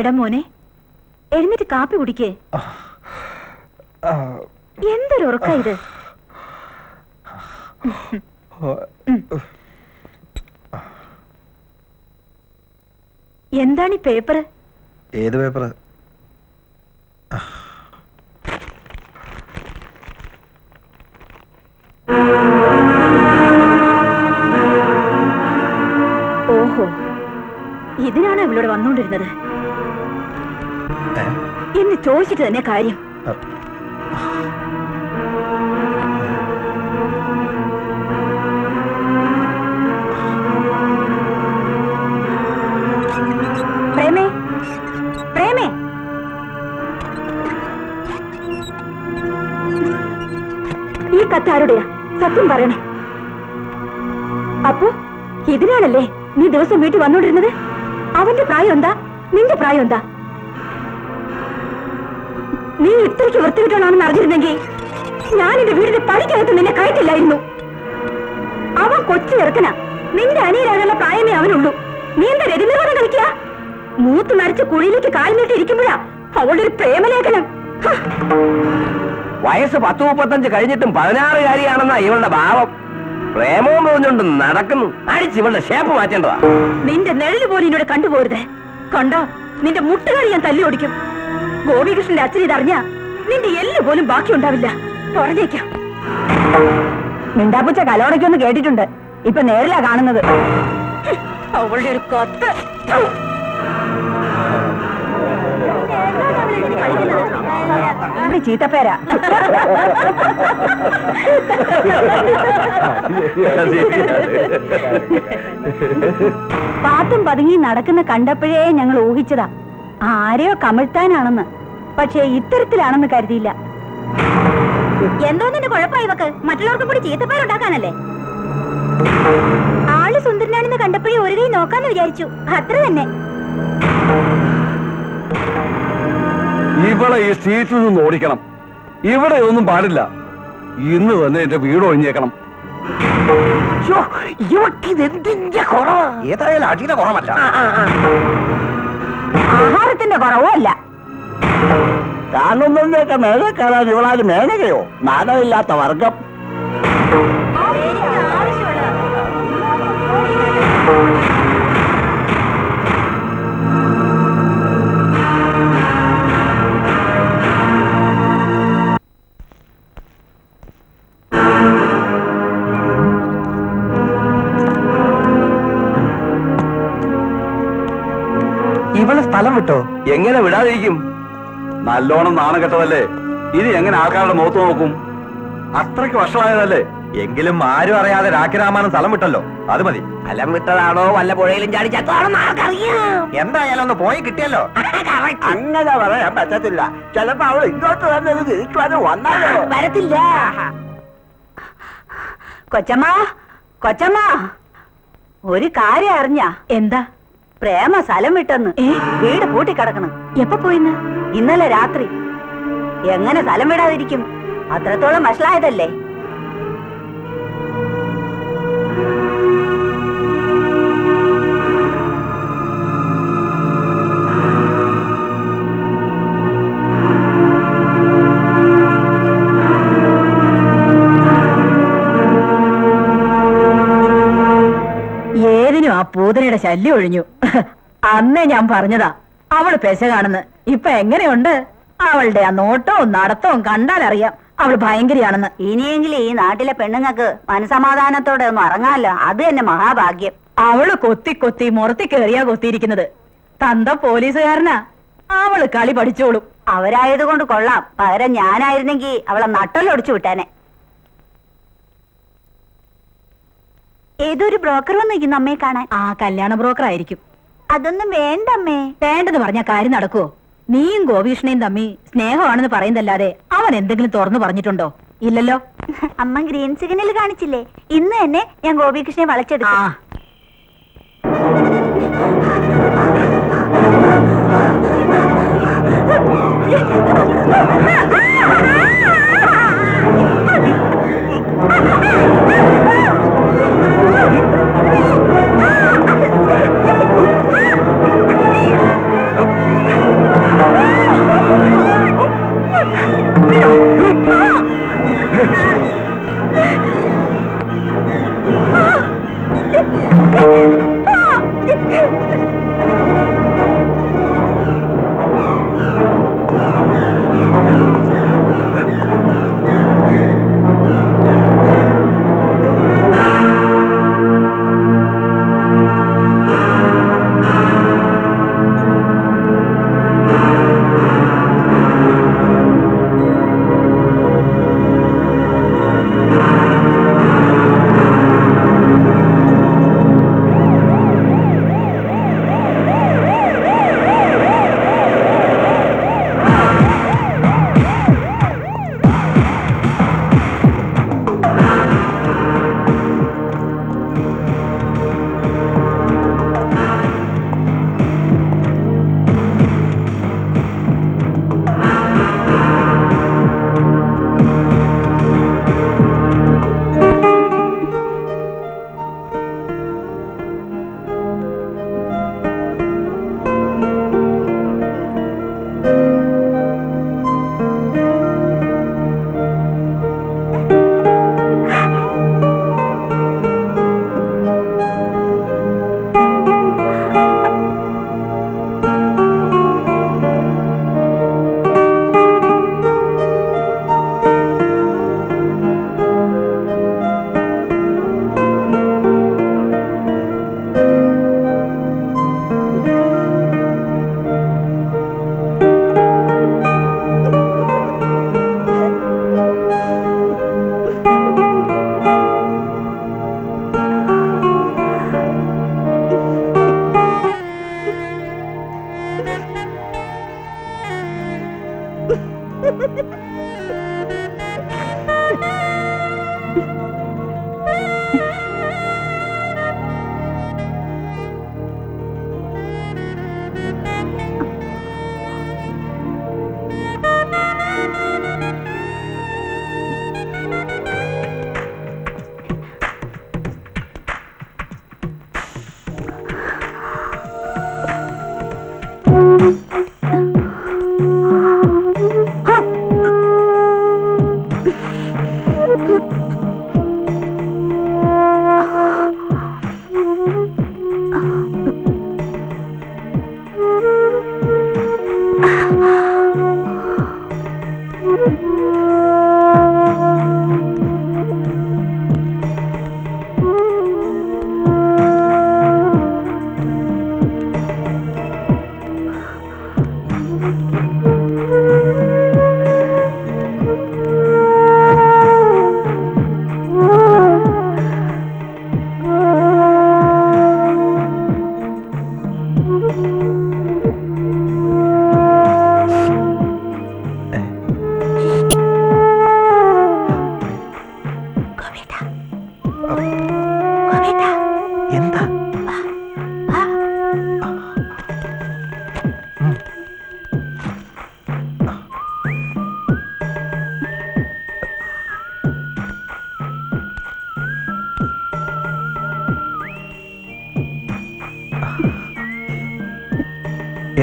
എടാ മോനെ, എഴുന്നേറ്റ് കാപ്പി കുടിക്കേ. എന്തൊരു ഉറക്ക ഇത്. എന്താണ് ഈ പേപ്പർ? ഏത് പേപ്പർ? ഓഹോ, ഇതിനാണ് ഇവളോട് വന്നുകൊണ്ടിരുന്നത് എന്ന് ചോദിച്ചിട്ട് തന്നെ കാര്യം. പ്രേമേ, പ്രേമേ, ഈ കത്ത് ആരുടെയാ? സത്യം പറയണേ. അപ്പോ ഇതിനാണല്ലേ നീ ദിവസം വീട്ടിൽ വന്നോണ്ടിരുന്നത്? അവന്റെ പ്രായം എന്താ, നിന്റെ പ്രായം എന്താ? നീ ഇത്രയ്ക്ക് വൃത്തികിട്ടാണെന്ന് അറിഞ്ഞിരുന്നെങ്കിൽ ഞാൻ എന്റെ വീടിന്റെ പടിക്കകത്ത് നിന്നെ കയറ്റില്ലായിരുന്നു. അവൻ കൊച്ചു ചെറുക്കനാ, നിന്റെ അനിയനാകാനുള്ള പ്രായമേ അവനുള്ളൂ. നീ എന്താ രതിനിർവ്വഹണം കളിക്കുക? മൂത്ത് നരച്ച് കുഴിയിലേക്ക് കാൽ നീട്ടി ഇരിക്കുമ്പോഴാ അവളുടെ ഒരു പ്രേമലേഖനം. വയസ്സ് 10-35 കഴിഞ്ഞിട്ടും 16-കാരിയാണെന്നാ ഇവളുടെ ഭാവം. പ്രേമവും പറഞ്ഞുകൊണ്ട് നടക്കുന്നു. അടിച്ച് ഇവളുടെ ഷേപ്പ് മാറ്റേണ്ടതാ. നിന്റെ നെഴല് പോലും എന്നോട് കണ്ടുപോരുത്. കണ്ടോ, നിന്റെ മുട്ടുകാരി ഞാൻ തല്ലി ഓടിക്കും. ഗോപികൃഷ്ണന്റെ അച്ഛൻ ഇതറിഞ്ഞ നിന്റെ എല്ല് പോലും ബാക്കി ഉണ്ടാവില്ല. പറഞ്ഞേക്കാം. മിണ്ടാപ്പുച്ച കലോടയ്ക്കൊന്ന് കേട്ടിട്ടുണ്ട്, ഇപ്പൊ നേരിലാ കാണുന്നത്. അവളുടെ ഒരു കത്ത്. ചീത്തപ്പേരാ. പാത്തും പതുങ്ങി നടക്കുന്ന കണ്ടപ്പോഴേ ഞങ്ങൾ ഊഹിച്ചതാ ആരെയോ കമിഴ്ത്താനാണെന്ന്. പക്ഷേ ഇത്തരത്തിലാണെന്ന് കരുതിയില്ല. എന്തോ നിന്റെ കുഴപ്പമായി ഇവക്ക്? മറ്റുള്ളവർക്കും കൂടി ചീത്തപ്പേരുണ്ടാക്കാനല്ലേ? ആള് സുന്ദരനാണെന്ന് കണ്ടപ്പോഴേ ഒരു കൈ നോക്കാന്ന് വിചാരിച്ചു, അത്ര തന്നെ. ഇവളെ ഈ സ്ട്രീറ്റിൽ നിന്ന് ഓടിക്കണം. ഇവിടെ ഒന്നും പാടില്ല. ഇന്ന് തന്നെ എന്റെ വീട് ഒഴിഞ്ഞേക്കണം. ഏതായാലും അടിയുടെ കുറവല്ല, ആഹാരത്തിന്റെ കുറവല്ല. കാണുന്നതിനൊക്കെ മേലെ കയറാൻ ഇവളാല് മേനകയോ? നാണമില്ലാത്ത വർഗം. ഇവള് സ്ഥലം വിട്ടോ? എങ്ങനെ വിടാതിരിക്കും? നല്ലോണം നാണം കെട്ടതല്ലേ. ഇനി എങ്ങനെ ആൾക്കാരുടെ മുഖത്ത് നോക്കും? അത്രയ്ക്ക് വഷളായതല്ലേ. എങ്കിലും ആരും അറിയാതെ രാഖിരാമാനം സ്ഥലം വിട്ടല്ലോ, അത് മതി. സ്ഥലം വിട്ടതാണോ വല്ല പുഴയിലും ചാടി ചത്താണോ ആർക്കറിയാം. എന്തായാലും ഒന്ന് പോയി കിട്ടിയല്ലോ. അങ്ങനെ പറയാൻ പറ്റത്തില്ല. ചിലപ്പോ അവൾ ഇങ്ങോട്ട് തന്നെ തിരിച്ചു വന്നാലോ? വരത്തില്ല. കൊച്ചമ്മ, കൊച്ചമ്മ, ഒരു കാര്യം അറിഞ്ഞ? എന്താ? പ്രേമ സ്ഥലം വിട്ടെന്ന്. വീട് പൂട്ടിക്കിടക്കണം. എപ്പോ പോയിന്ന്? ഇന്നലെ രാത്രി. എങ്ങനെ സ്ഥലം വിടാതിരിക്കും? അത്രത്തോളം വഷളായതല്ലേ. ഏതിനും ആ പൂതനയുടെ ശല്യം ഒഴിഞ്ഞു. അന്നേ ഞാൻ പറഞ്ഞതാ അവള് പെശകാണെന്ന്. ഇപ്പൊ എങ്ങനെയുണ്ട്? അവളുടെ ആ നോട്ടവും നടത്തവും കണ്ടാലറിയാം അവള് ഭയങ്കരിയാണെന്ന്. ഇനിയെങ്കിലും ഈ നാട്ടിലെ പെണ്ണുങ്ങൾക്ക് മനസമാധാനത്തോടെ ഒന്ന് ഇറങ്ങാമല്ലോ, അത് തന്നെ മഹാഭാഗ്യം. അവള് കൊത്തി കൊത്തി മുറത്തി കയറിയാ കൊത്തിയിരിക്കുന്നത്. തന്ത പോലീസുകാരനാ. അവള് കളി പഠിച്ചോളും. അവരായതുകൊണ്ട് കൊള്ളാം. പകരം ഞാനായിരുന്നെങ്കിൽ അവളെ നട്ടലൊടിച്ചു വിട്ടാനെ. ഏതൊരു ബ്രോക്കർ വന്നിരിക്കുന്നു അമ്മയെ കാണാൻ. ആ, കല്യാണ ബ്രോക്കർ ആയിരിക്കും. അതൊന്നും വേണ്ടമ്മേ. വേണ്ടെന്ന് പറഞ്ഞ കാര്യം നടക്കുവോ? നീയും ഗോപീഷ്ണയും തമ്മി സ്നേഹമാണെന്ന് പറയുന്നതല്ലാതെ അവൻ എന്തെങ്കിലും തുറന്നു പറഞ്ഞിട്ടുണ്ടോ? ഇല്ലല്ലോ. അമ്മ ഗ്രീൻ സിഗ്നൽ കാണിച്ചില്ലേ? ഇന്ന് തന്നെ ഞാൻ ഗോപികൃഷ്ണനെ വളച്ചെടുത്തു.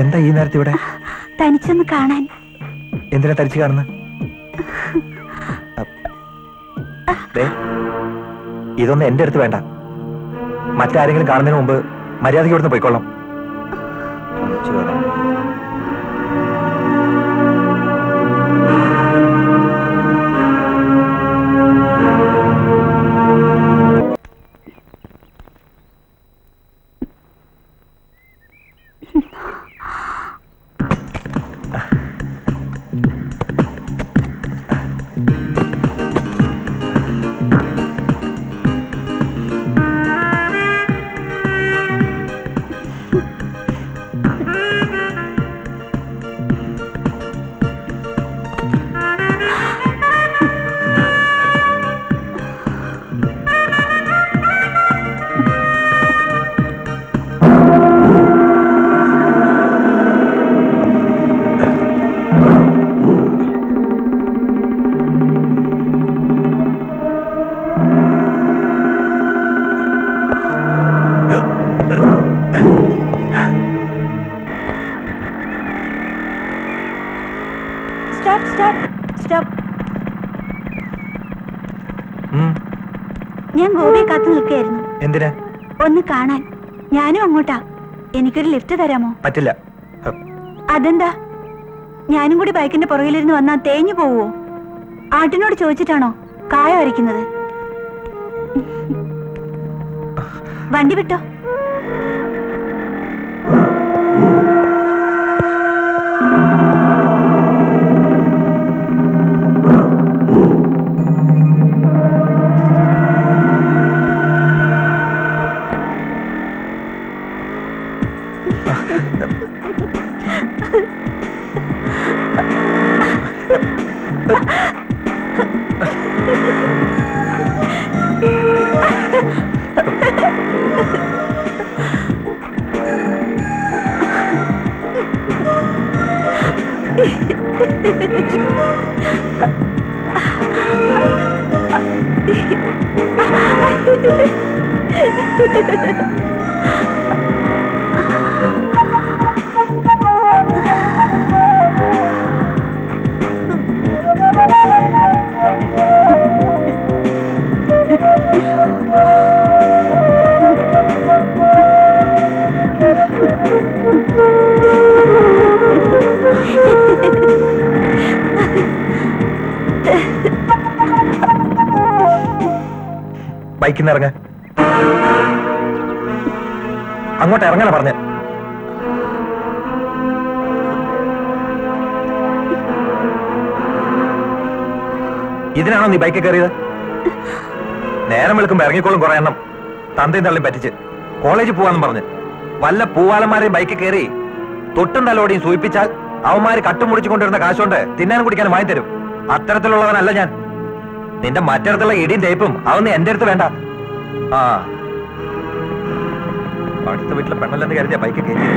എന്താ ഈ നേരത്തെ ഇവിടെ? തനിച്ചൊന്ന് കാണാൻ. എന്തിനാ തനിച്ച് കാണുന്നത്? ഇതൊന്നും എന്റെ അടുത്ത് വേണ്ട. മറ്റാരെങ്കിലും കാണുന്നതിന് മുമ്പ് മര്യാദയ്ക്ക് ഇവിടുന്ന് പോയിക്കൊള്ളാം. ഞാൻ ഗോപിയെ കാത്തു നിൽക്കുകയായിരുന്നു. എന്തിനാ? ഒന്ന് കാണാൻ. ഞാനും അങ്ങോട്ടാ. എനിക്കൊരു ലിഫ്റ്റ് തരാമോ? പറ്റില്ല. അതെന്താ? ഞാനും കൂടി ബൈക്കിന്റെ പുറകിലിരുന്ന് വന്നാ തേഞ്ഞു പോവോ? ആട്ടിനോട് ചോദിച്ചിട്ടാണോ കായ വരയ്ക്കുന്നത്? വണ്ടി വിട്ടോ. ബൈക്കിൽ നിന്ന് ഇറങ്ങ. അങ്ങോട്ട് ഇറങ്ങണ പറഞ്ഞ. ഇതിനാണോ നീ ബൈക്കിൽ കയറിയത്? നേരം വെളുക്കുമ്പോ ഇറങ്ങിക്കോളും കുറെ എണ്ണം. തന്തയും തള്ളിയും പറ്റിച്ച് കോളേജിൽ പോവാന്നും പറഞ്ഞ് വല്ല പൂവാലന്മാരെയും ബൈക്കിൽ കയറി തൊട്ടും തലോടിയും സൂചിപ്പിച്ചാൽ അവന്മാര് കട്ടുമുടിച്ചു കൊണ്ടിരുന്ന കാശുകൊണ്ട് തിന്നാനും കുടിക്കാനും വാങ്ങി തരും. അത്തരത്തിലുള്ളവനല്ല ഞാൻ. നിന്റെ മറ്റിടത്തുള്ള ഇടിയും തേപ്പും അതൊന്നും എന്റെ അടുത്ത് വേണ്ട. ആ, അടുത്ത വീട്ടിലെ പെണ്ണല്ലെന്ന് കരുതിയ ബൈക്ക് കയറ്റി.